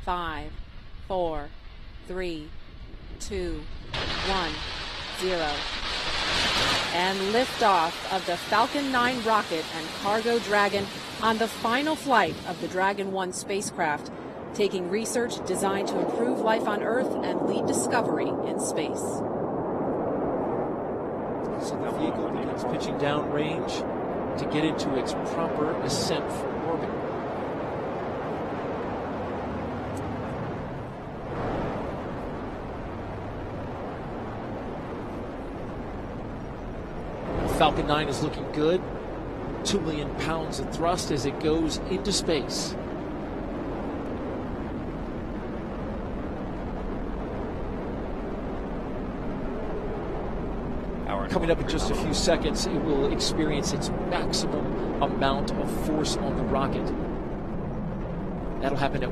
5, 4, 3, 2, 1, 0. And liftoff of the Falcon 9 rocket and Cargo Dragon on the final flight of the Dragon 1 spacecraft, taking research designed to improve life on Earth and lead discovery in space. So the vehicle begins pitching downrange to get into its proper ascent for orbit. Falcon 9 is looking good. 2 million pounds of thrust as it goes into space. Coming up in just a few seconds, it will experience its maximum amount of force on the rocket. That'll happen at